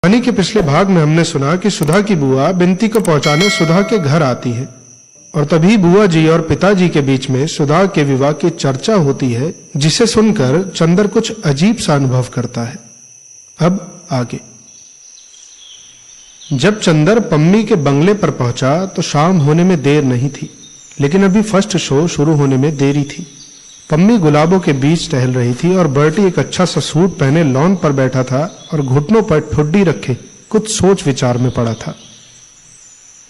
कहानी के पिछले भाग में हमने सुना कि सुधा की बुआ बिनती को पहुंचाने सुधा के घर आती है और तभी बुआ जी और पिताजी के बीच में सुधा के विवाह की चर्चा होती है, जिसे सुनकर चंदर कुछ अजीब सा अनुभव करता है। अब आगे। जब चंदर पम्मी के बंगले पर पहुंचा तो शाम होने में देर नहीं थी, लेकिन अभी फर्स्ट शो शुरू होने में देरी थी। पम्मी गुलाबों के बीच टहल रही थी और बर्टी एक अच्छा सा सूट पहने लॉन पर बैठा था और घुटनों पर ठुड्डी रखे कुछ सोच विचार में पड़ा था।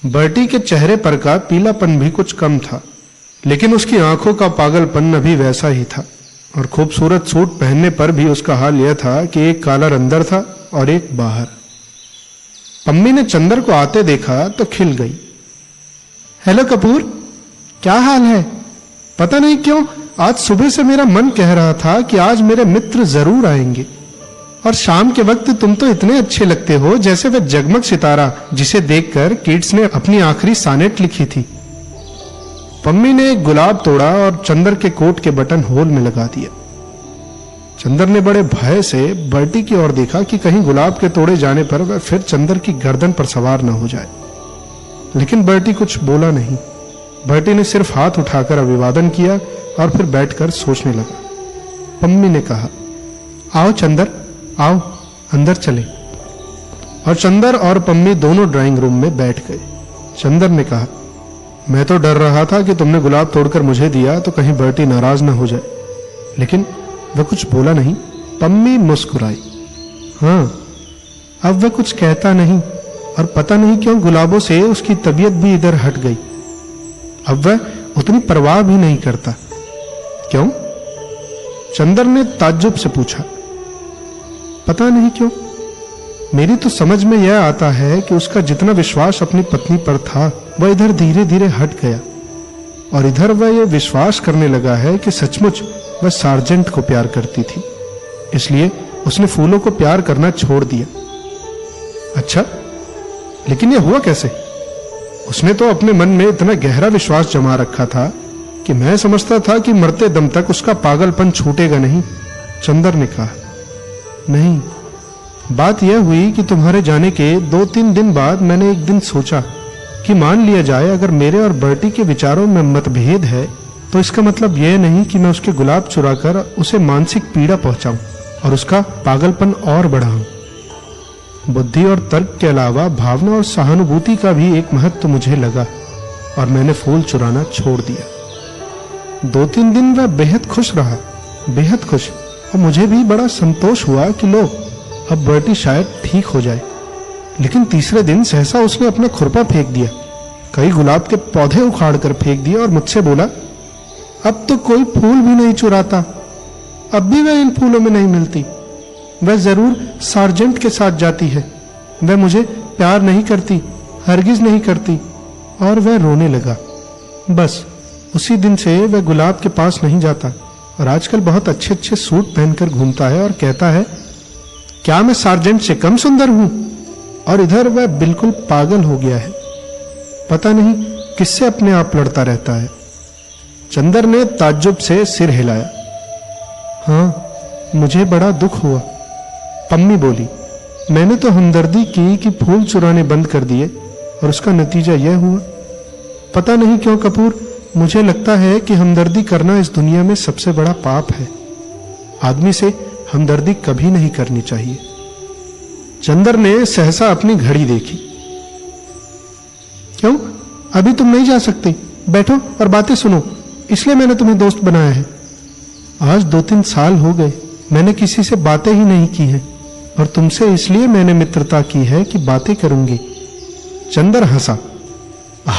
बर्टी के चेहरे पर का पीलापन भी कुछ कम था, लेकिन उसकी आंखों का पागलपन अभी वैसा ही था और खूबसूरत सूट पहनने पर भी उसका हाल यह था कि एक कॉलर अंदर था और एक बाहर। पम्मी ने चंदर को आते देखा तो खिल गई। हेलो कपूर, क्या हाल है? पता नहीं क्यों आज सुबह से मेरा मन कह रहा था कि आज मेरे मित्र जरूर आएंगे, और शाम के वक्त तुम तो इतने अच्छे लगते हो जैसे वह जगमग सितारा जिसे देखकर किड्स ने अपनी आखिरी सानेट लिखी थी। पम्मी ने एक गुलाब तोड़ा और चंदर के कोट के बटन होल में लगा दिया। चंदर ने बड़े भय से बर्टी की ओर देखा कि कहीं गुलाब के तोड़े जाने पर वह फिर चंदर की गर्दन पर सवार न हो जाए, लेकिन बर्टी कुछ बोला नहीं। बर्टी ने सिर्फ हाथ उठाकर अभिवादन किया और फिर बैठकर सोचने लगा। पम्मी ने कहा, आओ चंदर, आओ अंदर चले। और चंदर और पम्मी दोनों ड्राइंग रूम में बैठ गए। चंदर ने कहा, मैं तो डर रहा था कि तुमने गुलाब तोड़कर मुझे दिया तो कहीं बर्टी नाराज न हो जाए, लेकिन वह कुछ बोला नहीं। पम्मी मुस्कुराई। हाँ, अब वह कुछ कहता नहीं और पता नहीं क्यों गुलाबों से उसकी तबीयत भी इधर हट गई। अब वह उतनी परवाह भी नहीं करता। क्यों? चंदर ने ताज्जुब से पूछा। पता नहीं क्यों, मेरी तो समझ में यह आता है कि उसका जितना विश्वास अपनी पत्नी पर था वह इधर धीरे धीरे हट गया, और इधर वह यह विश्वास करने लगा है कि सचमुच वह सार्जेंट को प्यार करती थी, इसलिए उसने फूलों को प्यार करना छोड़ दिया। अच्छा, लेकिन यह हुआ कैसे? उसने तो अपने मन में इतना गहरा विश्वास जमा रखा था कि मैं समझता था कि मरते दम तक उसका पागलपन छूटेगा नहीं। चंदर ने कहा, नहीं, बात यह हुई कि तुम्हारे जाने के 2-3 दिन बाद मैंने एक दिन सोचा कि मान लिया जाए अगर मेरे और बर्टी के विचारों में मतभेद है तो इसका मतलब यह नहीं कि मैं उसके गुलाब चुराकर उसे मानसिक पीड़ा पहुंचाऊं और उसका पागलपन और बढ़ाऊं। बुद्धि और तर्क के अलावा भावना और सहानुभूति का भी एक महत्व मुझे लगा और मैंने फूल चुराना छोड़ दिया। 2-3 दिन वह बेहद खुश रहा, बेहद खुश, और मुझे भी बड़ा संतोष हुआ कि लो अब बर्टी शायद ठीक हो जाए। लेकिन तीसरे दिन सहसा उसने अपना खुरपा फेंक दिया, कई गुलाब के पौधे उखाड़ कर फेंक दिए और मुझसे बोला, अब तो कोई फूल भी नहीं चुराता, अब भी वह इन फूलों में नहीं मिलती। वह जरूर सार्जेंट के साथ जाती है, वह मुझे प्यार नहीं करती, हरगिज नहीं करती। और वह रोने लगा। बस उसी दिन से वह गुलाब के पास नहीं जाता और आजकल बहुत अच्छे अच्छे सूट पहनकर घूमता है और कहता है, क्या मैं सार्जेंट से कम सुंदर हूं? और इधर वह बिल्कुल पागल हो गया है, पता नहीं किससे अपने आप लड़ता रहता है। चंदर ने ताज्जुब से सिर हिलाया। हाँ, मुझे बड़ा दुख हुआ। पम्मी बोली, मैंने तो हमदर्दी की कि फूल चुराने बंद कर दिए और उसका नतीजा यह हुआ। पता नहीं क्यों कपूर, मुझे लगता है कि हमदर्दी करना इस दुनिया में सबसे बड़ा पाप है। आदमी से हमदर्दी कभी नहीं करनी चाहिए। चंदर ने सहसा अपनी घड़ी देखी। क्यों, अभी तुम नहीं जा सकते? बैठो और बातें सुनो, इसलिए मैंने तुम्हें दोस्त बनाया है। आज 2-3 साल हो गए मैंने किसी से बातें ही नहीं की हैं, और तुमसे इसलिए मैंने मित्रता की है कि बातें करूंगी। चंदर हंसा।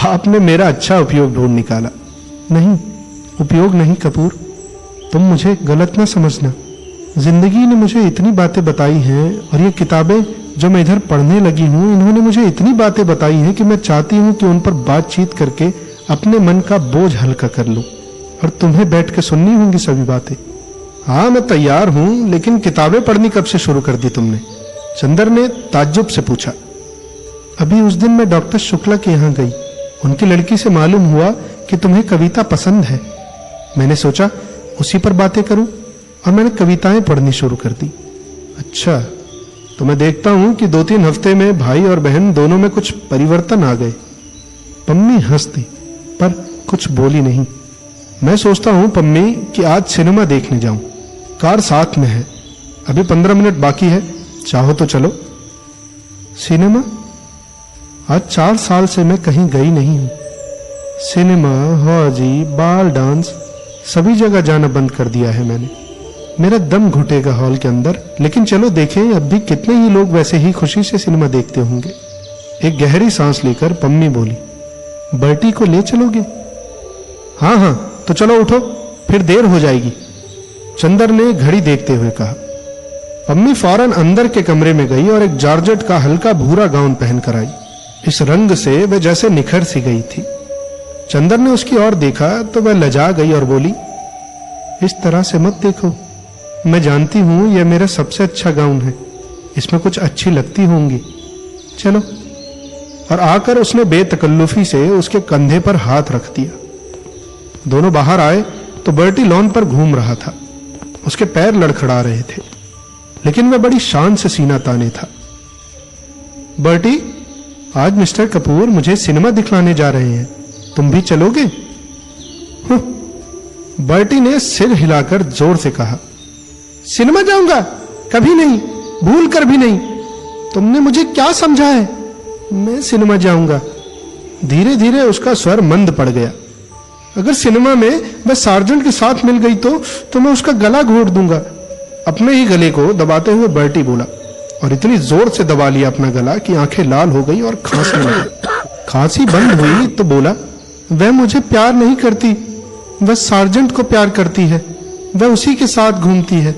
आपने मेरा अच्छा उपयोग ढूंढ निकाला। नहीं, उपयोग नहीं कपूर, तुम मुझे गलत ना समझना। जिंदगी ने मुझे इतनी बातें बताई हैं, और ये किताबें जो मैं इधर पढ़ने लगी हूं, इन्होंने मुझे इतनी बातें बताई हैं कि मैं चाहती हूं कि उन पर बातचीत करके अपने मन का बोझ हल्का कर लूं, और तुम्हें बैठ के सुननी होंगी सभी बातें। हाँ, मैं तैयार हूं, लेकिन किताबें पढ़नी कब से शुरू कर दी तुमने? चंदर ने ताज्जुब से पूछा। अभी उस दिन मैं डॉक्टर शुक्ला के यहाँ गई, उनकी लड़की से मालूम हुआ कि तुम्हें कविता पसंद है। मैंने सोचा उसी पर बातें करूं, और मैंने कविताएं पढ़नी शुरू कर दी। अच्छा, तो मैं देखता हूं कि 2-3 हफ्ते में भाई और बहन दोनों में कुछ परिवर्तन आ गए। पम्मी हंस दी पर कुछ बोली नहीं। मैं सोचता हूं पम्मी कि आज सिनेमा देखने जाऊं। कार साथ में है, अभी 15 मिनट बाकी है, चाहो तो चलो। सिनेमा? आज 4 साल से मैं कहीं गई नहीं हूं। सिनेमा, हौजी, बाल डांस सभी जगह जाना बंद कर दिया है मैंने। मेरा दम घुटेगा हॉल के अंदर, लेकिन चलो देखें अब भी कितने ही लोग वैसे ही खुशी से सिनेमा देखते होंगे। एक गहरी सांस लेकर पम्मी बोली, बर्टी को ले चलोगे? हाँ हाँ, तो चलो उठो, फिर देर हो जाएगी, चंदर ने घड़ी देखते हुए कहा। पम्मी फौरन अंदर के कमरे में गई और एक जॉर्जेट का हल्का भूरा गाउन पहनकर आई। इस रंग से वह जैसे निखर सी गई थी। चंदर ने उसकी ओर देखा तो वह लजा गई और बोली, इस तरह से मत देखो, मैं जानती हूं यह मेरा सबसे अच्छा गाउन है, इसमें कुछ अच्छी लगती होंगी, चलो। और आकर उसने बेतकल्लुफी से उसके कंधे पर हाथ रख दिया। दोनों बाहर आए तो बर्टी लॉन पर घूम रहा था। उसके पैर लड़खड़ा रहे थे, लेकिन वह बड़ी शान से सीना ताने था। बर्टी, आज मिस्टर कपूर मुझे सिनेमा दिखलाने जा रहे हैं, तुम भी चलोगे? बर्टी ने सिर हिलाकर जोर से कहा, सिनेमा जाऊंगा? कभी नहीं, भूल कर भी नहीं। तुमने मुझे क्या समझा है? मैं सिनेमा जाऊंगा। धीरे धीरे उसका स्वर मंद पड़ गया। अगर सिनेमा में वह सार्जेंट के साथ मिल गई तो मैं उसका गला घोट दूंगा। अपने ही गले को दबाते हुए बर्टी बोला, और इतनी जोर से दबा लिया अपना गला कि आंखें लाल हो गई और खांसने लगा। खांसी बंद हुई तो बोला, वह मुझे प्यार नहीं करती, वह सार्जेंट को प्यार करती है, वह उसी के साथ घूमती है।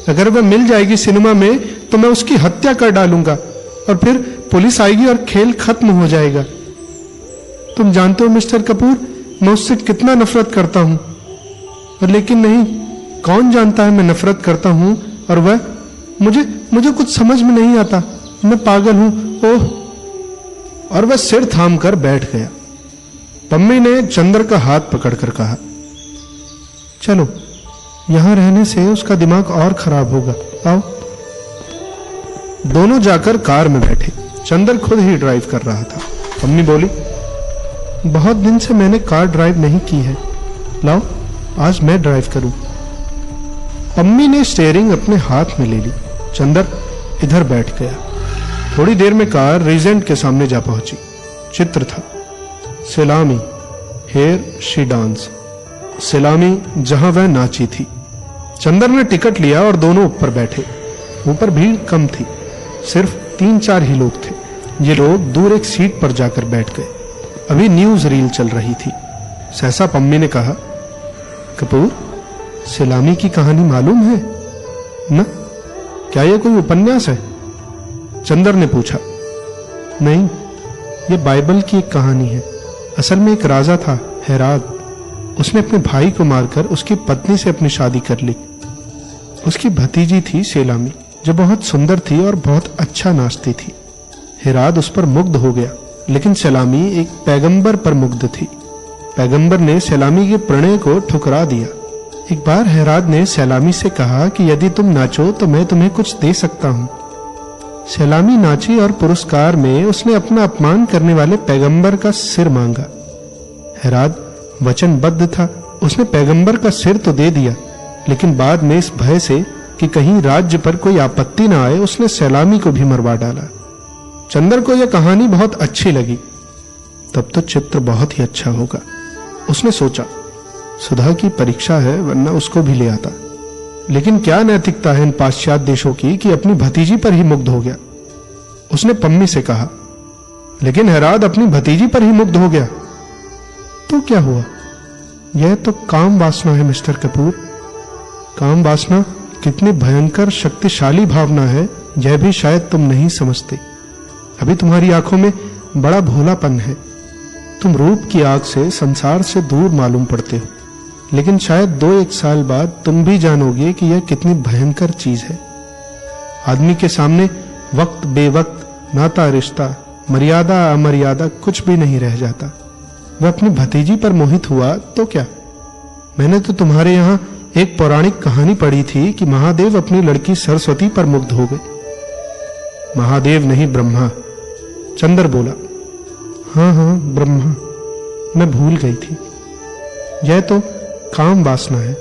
अगर वह मिल जाएगी सिनेमा में तो मैं उसकी हत्या कर डालूंगा और फिर पुलिस आएगी और खेल खत्म हो जाएगा। तुम जानते हो मिस्टर कपूर, मैं उससे कितना नफरत करता हूं। और लेकिन नहीं, कौन जानता है मैं नफरत करता हूं और वह मुझे कुछ समझ में नहीं आता, मैं पागल हूं, ओह। और वह सिर थाम कर बैठ गया। पम्मी ने चंदर का हाथ पकड़कर कहा, चलो, यहां रहने से उसका दिमाग और खराब होगा, आओ। दोनों जाकर कार में बैठे। चंदर खुद ही ड्राइव कर रहा था। पम्मी बोली, बहुत दिन से मैंने कार ड्राइव नहीं की है, लाओ आज मैं ड्राइव करूं। पम्मी ने स्टीयरिंग अपने हाथ में ले ली। चंदर इधर बैठ गया। थोड़ी देर में कार रीजेंट के सामने जा पहुंची। चित्र था, सलामी, हेयर शी डांस। सलामी जहां वह नाची थी। चंदर ने टिकट लिया और दोनों ऊपर बैठे। ऊपर भीड़ कम थी, सिर्फ 3-4 ही लोग थे। ये लोग दूर एक सीट पर जाकर बैठ गए। अभी न्यूज रील चल रही थी। सहसा पम्मी ने कहा, कपूर, सलामी की कहानी मालूम है ना? क्या यह कोई उपन्यास है? चंदर ने पूछा। नहीं, यह बाइबल की एक कहानी है। असल में एक राजा था, हेराद। उसने अपने भाई को मारकर उसकी पत्नी से अपनी शादी कर ली। उसकी भतीजी थी सलामी, जो बहुत सुंदर थी और बहुत अच्छा नाचती थी। हेराद उस पर मुग्ध हो गया, लेकिन सलामी एक पैगंबर पर मुग्ध थी। पैगंबर ने सलामी के प्रणय को ठुकरा दिया। एक बार हेराद ने सलामी से कहा कि यदि तुम नाचो तो मैं तुम्हें कुछ दे सकता हूं। सलामी नाची और पुरस्कार में उसने अपना अपमान करने वाले पैगंबर का सिर मांगा। हेराद वचनबद्ध था। उसने पैगंबर का सिर तो दे दिया, लेकिन बाद में इस भय से कि कहीं राज्य पर कोई आपत्ति न आए, उसने सलामी को भी मरवा डाला। चंदर को यह कहानी बहुत अच्छी लगी। तब तो चित्र बहुत ही अच्छा होगा, उसने सोचा। सुधा की परीक्षा है, वरना उसको भी ले आता। लेकिन क्या नैतिकता है इन पाश्चात्य देशों की कि अपनी भतीजी पर ही मुग्ध हो गया। उसने पम्मी से कहा, लेकिन हेराद अपनी भतीजी पर ही मुग्ध हो गया तो क्या हुआ? यह तो काम वासना है मिस्टर कपूर। काम वासना कितनी भयंकर शक्तिशाली भावना है, यह भी शायद तुम नहीं समझते। अभी तुम्हारी आंखों में बड़ा भोलापन है। तुम रूप की आग से संसार से दूर मालूम पड़ते हो, लेकिन शायद 2-1 साल बाद तुम भी जानोगे कि यह कितनी भयंकर चीज है। आदमी के सामने वक्त बेवक्त, नाता रिश्ता, मर्यादा अमर्यादा कुछ भी नहीं रह जाता। वह अपनी भतीजी पर मोहित हुआ तो क्या? मैंने तो तुम्हारे यहां एक पौराणिक कहानी पढ़ी थी कि महादेव अपनी लड़की सरस्वती पर मुग्ध हो गए। महादेव नहीं, ब्रह्मा। चंदर बोला, हाँ हाँ ब्रह्मा, मैं भूल गई थी। यह तो काम वासना है,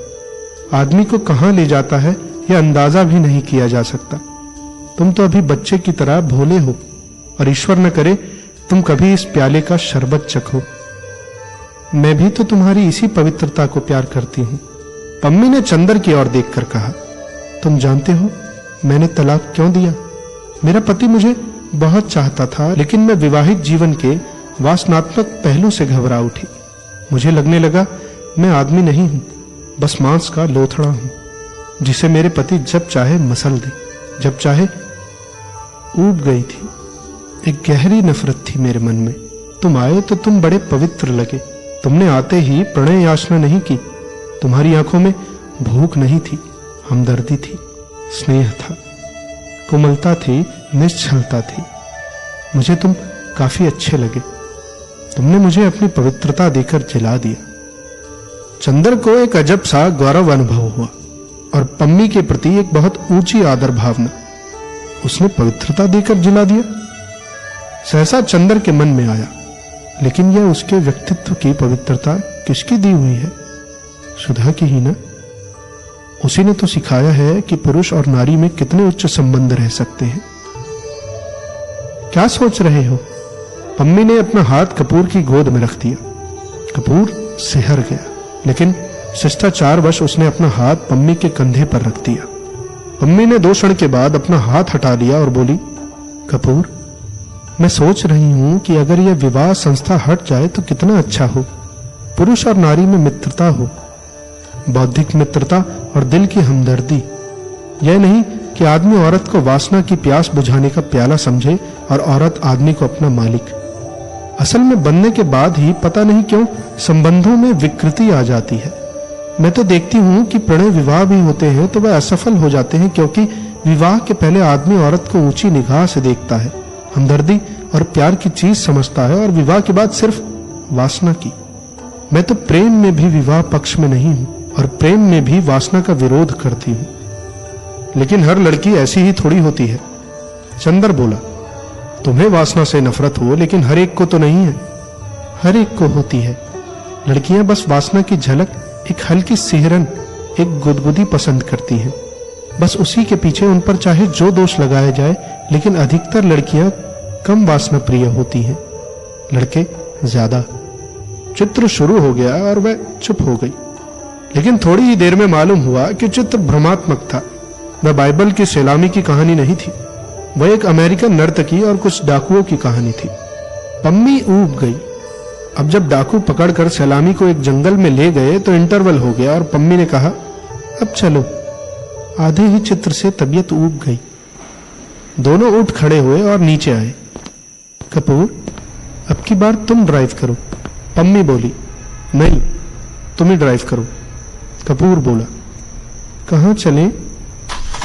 आदमी को कहां ले जाता है यह अंदाजा भी नहीं किया जा सकता। तुम तो अभी बच्चे की तरह भोले हो, और ईश्वर न करे तुम कभी इस प्याले का शरबत चखो। मैं भी तो तुम्हारी इसी पवित्रता को प्यार करती हूं। पम्मी ने चंदर की ओर देखकर कहा, तुम जानते हो मैंने तलाक क्यों दिया? मेरा पति मुझे बहुत चाहता था, लेकिन मैं विवाहित जीवन के वासनात्मक पहलू से घबरा उठी। मुझे लगने लगा मैं आदमी नहीं हूं, बस मांस का लोथड़ा हूं, जिसे मेरे पति जब चाहे मसल दे, जब चाहे। ऊब गई थी, एक गहरी नफरत थी मेरे मन में। तुम आए तो तुम बड़े पवित्र लगे। तुमने आते ही प्रणय याचना नहीं की। तुम्हारी आंखों में भूख नहीं थी, हमदर्दी थी, स्नेह था, कोमलता थी, निश्चलता थी। मुझे तुम काफी अच्छे लगे। तुमने मुझे अपनी पवित्रता देकर जिला दिया। चंदर को एक अजब सा गौरव अनुभव हुआ और पम्मी के प्रति एक बहुत ऊंची आदर भावना। उसने पवित्रता देकर जिला दिया। सहसा चंदर के मन में आया, लेकिन यह उसके व्यक्तित्व की पवित्रता किसकी दी हुई है? सुधा की ही ना। उसी ने तो सिखाया है कि पुरुष और नारी में कितने उच्च संबंध रह सकते हैं। क्या सोच रहे हो? पम्मी ने अपना हाथ कपूर की गोद में रख दिया। कपूर सिहर गया, लेकिन शिष्टाचारवश उसने अपना हाथ पम्मी के कंधे पर रख दिया। पम्मी ने 2 क्षण के बाद अपना हाथ हटा लिया और बोली, कपूर, मैं सोच रही हूं कि अगर यह विवाह संस्था हट जाए तो कितना अच्छा हो। पुरुष और नारी में मित्रता हो, बौद्धिक मित्रता और दिल की हमदर्दी। यह नहीं कि आदमी औरत को वासना की प्यास बुझाने का प्याला समझे और औरत आदमी को अपना मालिक। असल में बनने के बाद ही पता नहीं क्यों संबंधों में विकृति आ जाती है। मैं तो देखती हूं कि प्रणय विवाह भी होते हैं तो वह असफल हो जाते हैं, क्योंकि विवाह के पहले आदमी औरत को ऊंची निगाह से देखता है, हमदर्दी और प्यार की चीज समझता है, और विवाह के बाद सिर्फ वासना की। मैं तो प्रेम में भी विवाह पक्ष में नहीं हूं और प्रेम में भी वासना का विरोध करती हूं। लेकिन हर लड़की ऐसी ही थोड़ी होती है। चंदर बोला, तुम्हें वासना से नफरत हो, लेकिन हर एक को तो नहीं है। हर एक को होती है। लड़कियां बस वासना की झलक, एक हल्की सिहरन, एक गुदगुदी पसंद करती हैं। बस उसी के पीछे उन पर चाहे जो दोष लगाया जाए, लेकिन अधिकतर लड़कियां कम वासना प्रिय होती हैं, लड़के ज्यादा। चित्र शुरू हो गया और वह चुप हो गई, लेकिन थोड़ी ही देर में मालूम हुआ कि चित्र भ्रमात्मक था। वह बाइबल की सैलामी की कहानी नहीं थी, वह एक अमेरिकन नर्तकी और कुछ डाकुओं की कहानी थी। पम्मी ऊब गई। अब जब डाकू पकड़कर सैलामी को एक जंगल में ले गए तो इंटरवल हो गया और पम्मी ने कहा, अब चलो। आधे ही चित्र से तबीयत ऊब गई। दोनों उठ खड़े हुए और नीचे आए। कपूर, अब की बार तुम ड्राइव करो। पम्मी बोली, नहीं, तुम ही ड्राइव करो। कपूर बोला, कहां चलें?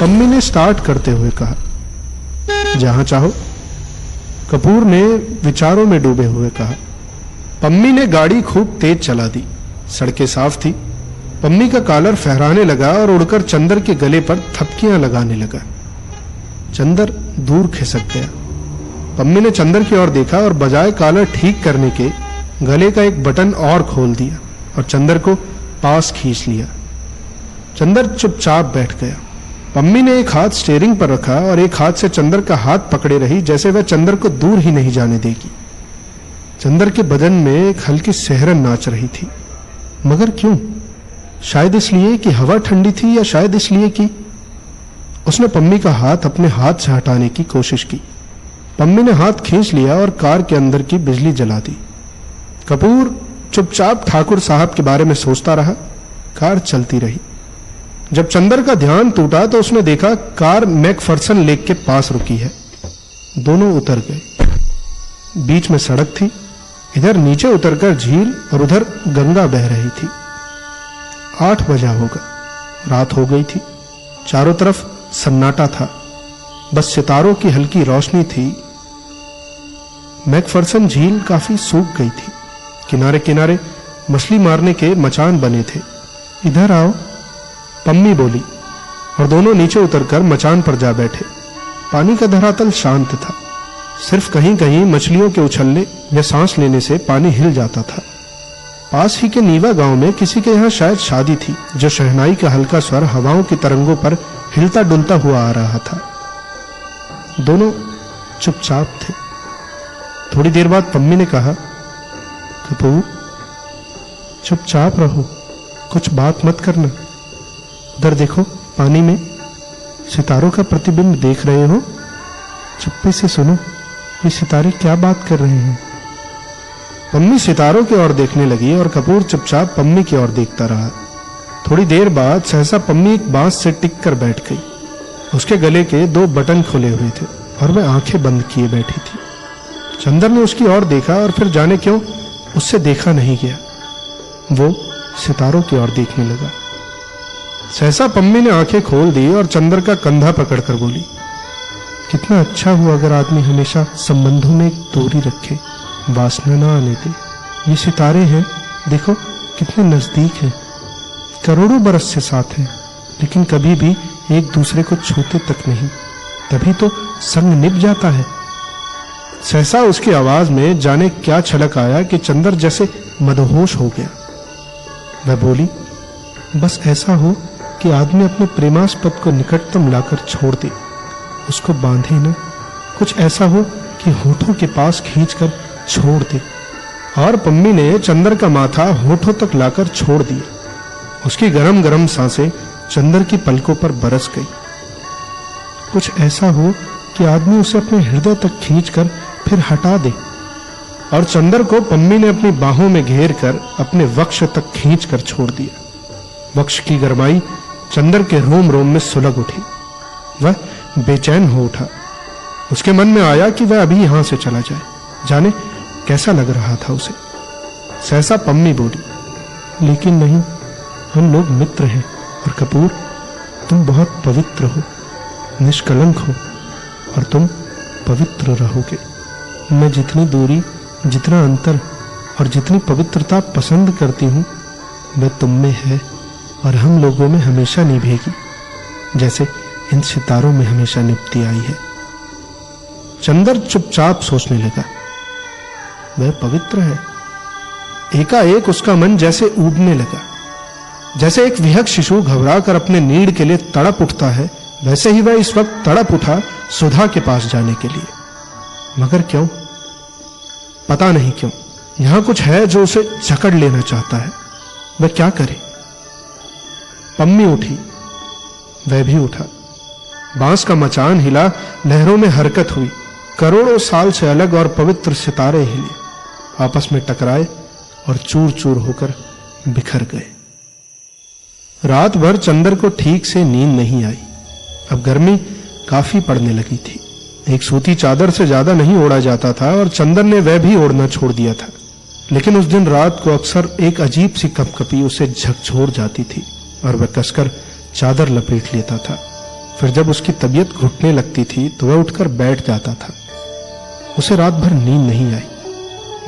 पम्मी ने स्टार्ट करते हुए कहा, जहां चाहो। कपूर ने विचारों में डूबे हुए कहा। पम्मी ने गाड़ी खूब तेज चला दी। सड़कें साफ थी। पम्मी का कॉलर फहराने लगा और उड़कर चंदर के गले पर थपकियां लगाने लगा। चंदर दूर खिसक गया। पम्मी ने चंदर की ओर देखा और बजाय कॉलर ठीक करने के गले का एक बटन और खोल दिया और चंदर को पास खींच लिया। चंदर चुपचाप बैठ गया। पम्मी ने एक हाथ स्टीयरिंग पर रखा और एक हाथ से चंदर का हाथ पकड़े रही, जैसे वह चंदर को दूर ही नहीं जाने देगी। चंदर के बदन में एक हल्की सिहरन नाच रही थी, मगर क्यों? शायद इसलिए कि हवा ठंडी थी, या शायद इसलिए कि उसने पम्मी का हाथ अपने हाथ से हटाने की कोशिश की। पम्मी ने हाथ खींच लिया और कार के अंदर की बिजली जला दी। कपूर चुपचाप ठाकुर साहब के बारे में सोचता रहा। कार चलती रही। जब चंदर का ध्यान टूटा तो उसने देखा कार मैकफर्सन लेक के पास रुकी है। दोनों उतर गए। बीच में सड़क थी। इधर नीचे उतरकर झील और उधर गंगा बह रही थी। 8 बजा होगा। रात हो गई थी। चारों तरफ सन्नाटा था, बस सितारों की हल्की रोशनी थी। मैकफर्सन झील काफी सूख गई थी। किनारे किनारे मछली मारने के मचान बने थे। इधर आओ, पम्मी बोली, और दोनों नीचे उतरकर मचान पर जा बैठे। पानी का धरातल शांत था। सिर्फ कहीं-कहीं मछलियों के उछलने या सांस लेने से पानी हिल जाता था। पास ही के नीवा गांव में किसी के यहाँ शायद शादी थी, जो शहनाई का हल्का स्वर हवाओं की तरंगों पर हिलता डुलता हुआ आ रहा था। दोनों चुपचाप थे। थोड़ी देर बाद पम्मी ने कहा, कपूर, चुपचाप रहो, कुछ बात मत करना। उधर देखो, पानी में सितारों का प्रतिबिंब देख रहे हो? चुप्पे से सुनो, ये सितारे क्या बात कर रहे हैं। पम्मी सितारों की ओर देखने लगी और कपूर चुपचाप पम्मी की ओर देखता रहा। थोड़ी देर बाद सहसा पम्मी एक बांस से टिक कर बैठ गई। उसके गले के 2 बटन खुले हुए थे और वह आंखें बंद किए बैठी थी। चंदर ने उसकी ओर देखा और फिर जाने क्यों उससे देखा नहीं गया। वो सितारों की ओर देखने लगा। सहसा पम्मी ने आंखें खोल दी और चंदर का कंधा पकड़कर बोली, कितना अच्छा हुआ अगर आदमी हमेशा संबंधों में एक दूरी रखे, वासना ना आने दे। ये सितारे हैं, देखो कितने नजदीक हैं, करोड़ों बरस से साथ हैं, लेकिन कभी भी एक दूसरे को छूते तक नहीं। तभी तो संग निभ जाता है। सहसा उसकी आवाज में जाने क्या छलक आया कि चंदर जैसे मदहोश हो गया। वह बोली, बस ऐसा हो कि आदमी अपने प्रेमास्पद को निकटतम लाकर छोड़ दे, उसको बांधे न। कुछ ऐसा हो कि होठों के पास खींचकर छोड़ दे। और पम्मी ने चंदर का माथा होठों तक लाकर छोड़ दिया। उसकी गरम गरम सांसें चंदर की पलकों पर बरस गई। कुछ ऐसा हो कि आदमी उसे अपने हृदय तक खींचकर फिर हटा दे। और चंदर को पम्मी ने अपनी बाहों में घेर कर अपने वक्ष तक खींचकर छोड़ दिया। वक्ष की गरमाई चंदर के रोम रोम में सुलग उठी। वह बेचैन हो उठा। उसके मन में आया कि वह अभी यहां से चला जाए, जाने कैसा लग रहा था उसे। सहसा पम्मी बोली, लेकिन नहीं, हम लोग मित्र हैं और कपूर, तुम बहुत पवित्र हो, निष्कलंक हो और तुम पवित्र रहोगे। मैं जितनी दूरी, जितना अंतर और जितनी पवित्रता पसंद करती हूं, वह तुम में है और हम लोगों में हमेशा निभेगी, जैसे इन सितारों में हमेशा निभती आई है। चंदर चुपचाप सोचने लगा, वह पवित्र है। एकाएक उसका मन जैसे ऊबने लगा। जैसे एक विहग शिशु घबराकर अपने नीड़ के लिए तड़प उठता है, वैसे ही वह इस वक्त तड़प उठा सुधा के पास जाने के लिए। मगर क्यों? पता नहीं क्यों। यहां कुछ है जो उसे जकड़ लेना चाहता है। वह क्या करे? पम्मी उठी, वह भी उठा। बांस का मचान हिला, लहरों में हरकत हुई। करोड़ों साल से अलग और पवित्र सितारे हिले, आपस में टकराए और चूर चूर होकर बिखर गए। रात भर चंदर को ठीक से नींद नहीं आई। अब गर्मी काफी पड़ने लगी थी। एक सूती चादर से ज्यादा नहीं ओढ़ा जाता था और चंदर ने वह भी ओढ़ना छोड़ दिया था। लेकिन उस दिन रात को अक्सर एक अजीब सी कंपकपी उसे झकझोर जाती थी और वह कसकर चादर लपेट लेता था। फिर जब उसकी तबीयत घुटने लगती थी तो वह उठकर बैठ जाता था। उसे रात भर नींद नहीं आई।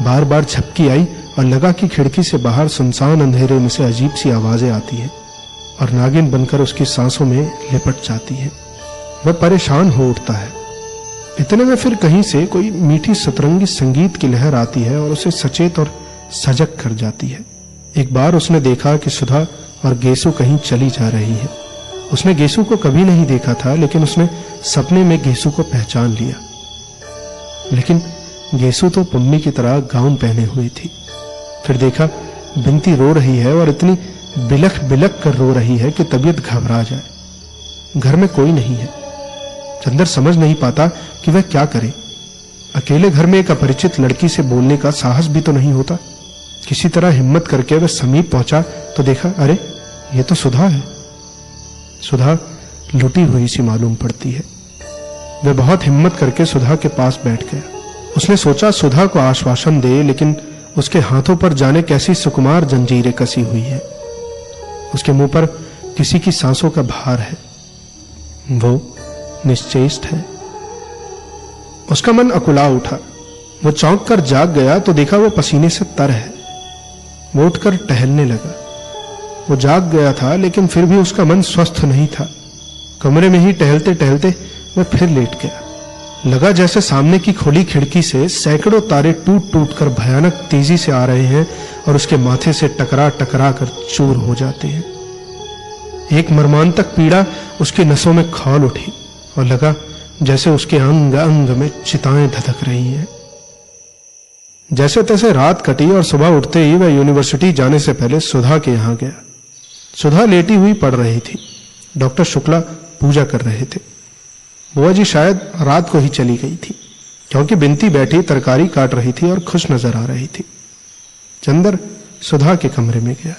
बार बार झपकी आई और लगा कि खिड़की से बाहर सुनसान अंधेरे में से अजीब सी आवाजें आती हैं और नागिन बनकर उसकी सांसों में लिपट जाती है। वह परेशान हो उठता है। इतने में फिर कहीं से कोई मीठी सतरंगी संगीत की लहर आती है और उसे सचेत और सजग कर जाती है। एक बार उसने देखा कि सुधा और गेसु कहीं चली जा रही है। उसने गेसु को कभी नहीं देखा था, लेकिन उसने सपने में गेसु को पहचान लिया। लेकिन गेसु तो पम्मी की तरह गाउन पहने हुई थी। फिर देखा बिनती रो रही है और इतनी बिलख बिलख कर रो रही है कि तबीयत घबरा जाए। घर में कोई नहीं है। चंदर समझ नहीं पाता कि वह क्या करे। अकेले घर में एक अपरिचित लड़की से बोलने का साहस भी तो नहीं होता। किसी तरह हिम्मत करके वह समीप पहुंचा तो देखा, अरे ये तो सुधा है। सुधा लुटी हुई सी मालूम पड़ती है। वह बहुत हिम्मत करके सुधा के पास बैठ गया। उसने सोचा सुधा को आश्वासन दे, लेकिन उसके हाथों पर जाने कैसी सुकुमार जंजीरें कसी हुई है। उसके मुंह पर किसी की सांसों का भार है। वो निश्चेष्ट है। उसका मन अकुला उठा। वो चौंक कर जाग गया तो देखा वो पसीने से तर है। वो उठकर टहलने लगा। वो जाग गया था, लेकिन फिर भी उसका मन स्वस्थ नहीं था। कमरे में ही टहलते टहलते वह फिर लेट गया। लगा जैसे सामने की खुली खिड़की से सैकड़ों तारे टूट टूट कर भयानक तेजी से आ रहे हैं और उसके माथे से टकरा टकरा कर चूर हो जाते हैं। एक मर्मांतक पीड़ा उसकी नसों में खौल उठी और लगा जैसे उसके अंग अंग में चिताएं धधक रही हैं। जैसे तैसे रात कटी और सुबह उठते ही वह यूनिवर्सिटी जाने से पहले सुधा के यहां गया। सुधा लेटी हुई पढ़ रही थी। डॉक्टर शुक्ला पूजा कर रहे थे। बुआ जी शायद रात को ही चली गई थी, क्योंकि बिनती बैठी तरकारी काट रही थी और खुश नजर आ रही थी। चंदर सुधा के कमरे में गया।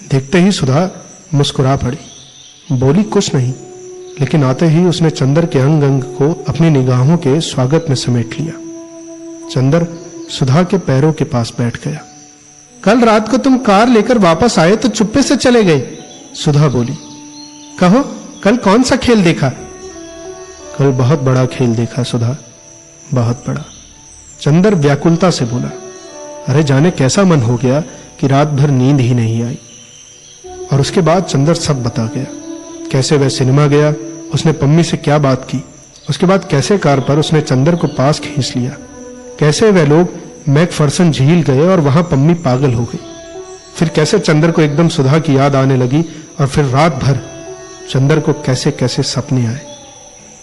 देखते ही सुधा मुस्कुरा पड़ी। बोली कुछ नहीं, लेकिन आते ही उसने चंदर के अंग अंग को अपनी निगाहों के स्वागत में समेट लिया। चंदर सुधा के पैरों के पास बैठ गया। कल रात को तुम कार लेकर वापस आए तो चुप्पे से चले गए, सुधा बोली। कहो, कल कौन सा खेल देखा? कल बहुत बड़ा खेल देखा सुधा, बहुत बड़ा। चंदर व्याकुलता से बोला। अरे जाने कैसा मन हो गया कि रात भर नींद ही नहीं आई। और उसके बाद चंदर सब बता गया। कैसे वह सिनेमा गया, उसने पम्मी से क्या बात की, उसके बाद कैसे कार पर उसने चंदर को पास खींच लिया, कैसे वह लोग मैकफर्सन झील गए और वहां पम्मी पागल हो गई। फिर कैसे चंदर को एकदम सुधा की याद आने लगी और फिर रात भर चंदर को कैसे कैसे सपने आए।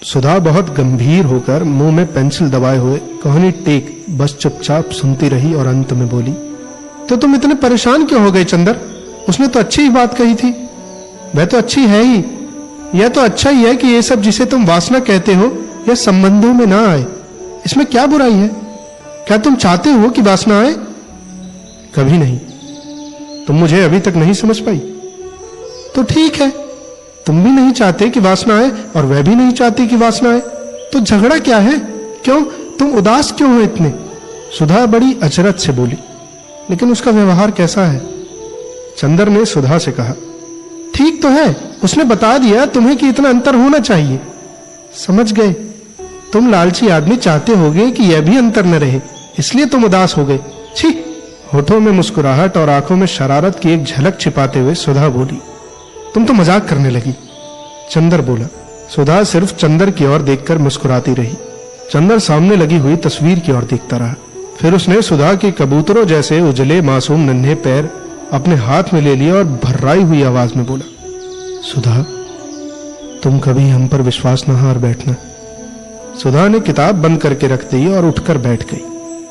सुधा बहुत गंभीर होकर मुंह में पेंसिल दबाए हुए कहानी टेक बस चुपचाप सुनती रही और अंत में बोली, तो तुम इतने परेशान क्यों हो गए चंदर? उसने तो अच्छी ही बात कही थी। वह तो अच्छी है ही। यह तो अच्छा ही है कि ये सब जिसे तुम वासना कहते हो यह संबंधों में ना आए। इसमें क्या बुराई है? क्या तुम चाहते हो कि वासना आए? कभी नहीं। तुम मुझे अभी तक नहीं समझ पाई। तो ठीक है, तुम भी नहीं चाहते कि वासना आए और वह भी नहीं चाहती कि वासना आए, तो झगड़ा क्या है? क्यों तुम उदास क्यों हो इतने? सुधा बड़ी अचरज से बोली। लेकिन उसका व्यवहार कैसा है? चंदर ने सुधा से कहा। ठीक तो है, उसने बता दिया तुम्हें कि इतना अंतर होना चाहिए। समझ गए, तुम लालची आदमी चाहते होगे कि यह भी अंतर न रहे, इसलिए तुम उदास हो गए। छी। होठों में मुस्कुराहट और आंखों में शरारत की एक झलक छिपाते हुए सुधा बोली। तुम तो मजाक करने लगी। चंदर बोला। सुधा सिर्फ चंदर की ओर देखकर मुस्कुराती रही। चंदर सामने लगी हुई तस्वीर की ओर देखता रहा। फिर उसने सुधा के कबूतरों जैसे उजले मासूम नन्हे पैर अपने हाथ में ले लिया और भर्राई हुई आवाज में बोला, सुधा, तुम कभी हम पर विश्वास न हार बैठना। सुधा ने किताब बंद करके रख दी और उठकर बैठ गई।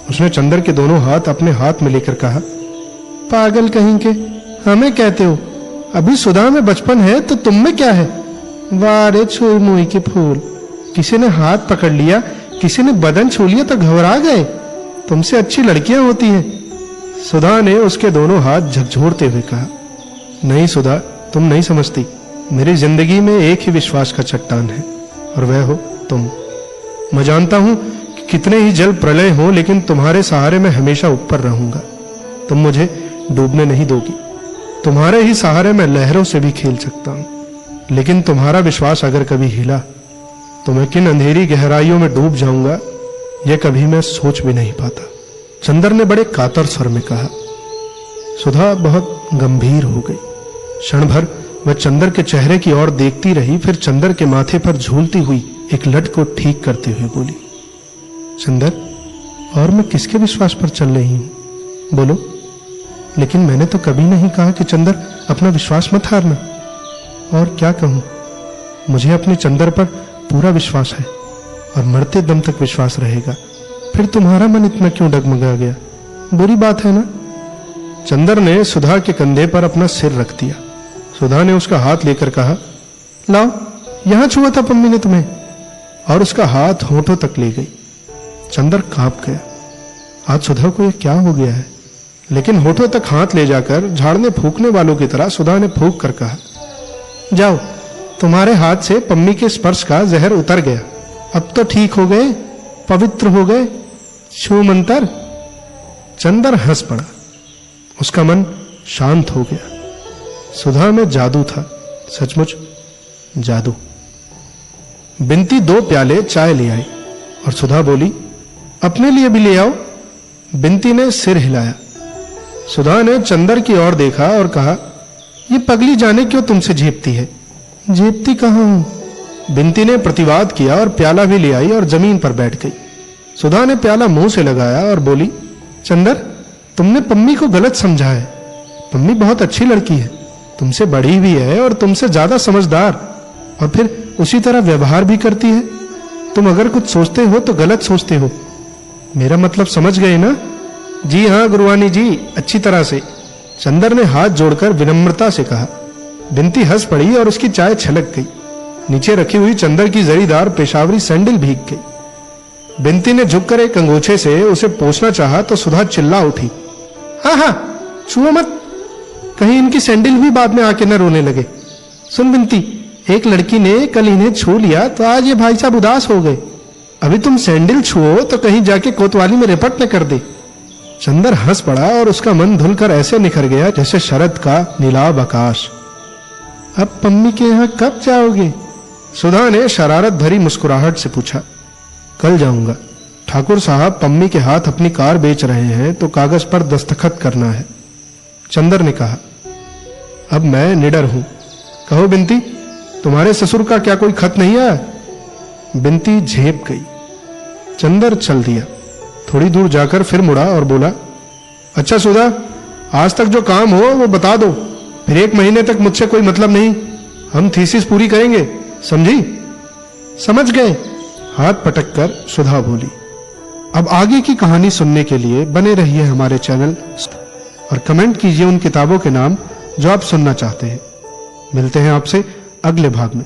उसने चंदर के दोनों हाथ अपने हाथ में लेकर कहा, पागल कहीं के, हमें कहते हो? अभी सुधा में बचपन है तो तुम में क्या है? वाह रे छुई मुई के फूल, किसी ने हाथ पकड़ लिया, किसी ने बदन छू लिया तो घबरा गए। तुमसे अच्छी लड़कियां होती हैं। सुधा ने उसके दोनों हाथ झकझोरते हुए कहा, नहीं सुधा, तुम नहीं समझती। मेरी जिंदगी में एक ही विश्वास का चट्टान है और वह हो तुम। मैं जानता हूं कि कितने ही जल प्रलय हो, लेकिन तुम्हारे सहारे मैं हमेशा ऊपर रहूंगा। तुम मुझे डूबने नहीं दोगी। तुम्हारे ही सहारे मैं लहरों से भी खेल सकता हूं। लेकिन तुम्हारा विश्वास अगर कभी हिला तो मैं किन अंधेरी गहराइयों में डूब जाऊंगा, यह कभी मैं सोच भी नहीं पाता। चंदर ने बड़े कातर स्वर में कहा। सुधा बहुत गंभीर हो गई। क्षण भर वह चंदर के चेहरे की ओर देखती रही, फिर चंदर के माथे पर झूलती हुई एक लट को ठीक करते हुए बोली, चंदर, और मैं किसके विश्वास पर चल रही हूं? बोलो। लेकिन मैंने तो कभी नहीं कहा कि चंदर अपना विश्वास मत हारना। और क्या कहूं, मुझे अपने चंदर पर पूरा विश्वास है और मरते दम तक विश्वास रहेगा। फिर तुम्हारा मन इतना क्यों डगमगा गया? बुरी बात है ना? चंदर ने सुधा के कंधे पर अपना सिर रख दिया। सुधा ने उसका हाथ लेकर कहा, लाओ, यहां छुआ था पम्मी ने तुम्हें, और उसका हाथ होठों तक ले गई। चंदर कांप गया। आज सुधा को यह क्या हो गया है? लेकिन होठों तक हाथ ले जाकर झाड़ने फूकने वालों की तरह सुधा ने फूंक कर कहा, जाओ, तुम्हारे हाथ से पम्मी के स्पर्श का जहर उतर गया। अब तो ठीक हो गए, पवित्र हो गए। छू मंतर। चंदर हंस पड़ा। उसका मन शांत हो गया। सुधा में जादू था, सचमुच जादू। बिनती 2 प्याले चाय ले आई और सुधा बोली, अपने लिए भी ले आओ। बिनती ने सिर हिलाया। सुधा ने चंदर की ओर देखा और कहा, ये पगली जाने क्यों तुमसे झेपती है? झेपती कहां हूं? बिंती ने प्रतिवाद किया और प्याला भी ले आई और जमीन पर बैठ गई। सुधा ने प्याला मुंह से लगाया और बोली, चंदर, तुमने पम्मी को गलत समझा है। पम्मी बहुत अच्छी लड़की है, तुमसे बड़ी भी है और तुमसे ज्यादा समझदार, और फिर उसी तरह व्यवहार भी करती है। तुम अगर कुछ सोचते हो तो गलत सोचते हो। मेरा मतलब समझ गए ना? जी हाँ गुरुवानी जी, अच्छी तरह से, चंदर ने हाथ जोड़कर विनम्रता से कहा। बिंती हंस पड़ी और उसकी चाय छलक गई। नीचे रखी हुई चंदर की जरीदार पेशावरी सैंडल भीग गई। बिंती ने झुककर एक अंगोछे से उसे पोंछना चाहा तो सुधा चिल्ला उठी, हाँ हाँ, छुओ मत, कहीं इनकी सैंडल भी बाद में आके न रोने लगे। सुन बिंती, एक लड़की ने कल इन्हें छू लिया तो आज ये भाई साहब उदास हो गए। अभी तुम सैंडल छुओ तो कहीं जाके कोतवाली में रिपट न कर दे। चंदर हंस पड़ा और उसका मन धुलकर ऐसे निखर गया जैसे शरद का नीलाभ आकाश। अब पम्मी के यहाँ कब जाओगे? सुधा ने शरारत भरी मुस्कुराहट से पूछा। कल जाऊंगा। ठाकुर साहब पम्मी के हाथ अपनी कार बेच रहे हैं तो कागज पर दस्तखत करना है। चंदर ने कहा, अब मैं निडर हूं। कहो बिंती, तुम्हारे ससुर का क्या कोई खत नहीं आया? बिंती झेप गई। चंदर चल दिया। थोड़ी दूर जाकर फिर मुड़ा और बोला, अच्छा सुधा, आज तक जो काम हो वो बता दो, फिर 1 महीने तक मुझसे कोई मतलब नहीं। हम थीसिस पूरी करेंगे, समझी? समझ गए, हाथ पटककर सुधा बोली। अब आगे की कहानी सुनने के लिए बने रहिए हमारे चैनल और कमेंट कीजिए उन किताबों के नाम जो आप सुनना चाहते हैं। मिलते हैं आपसे अगले भाग में।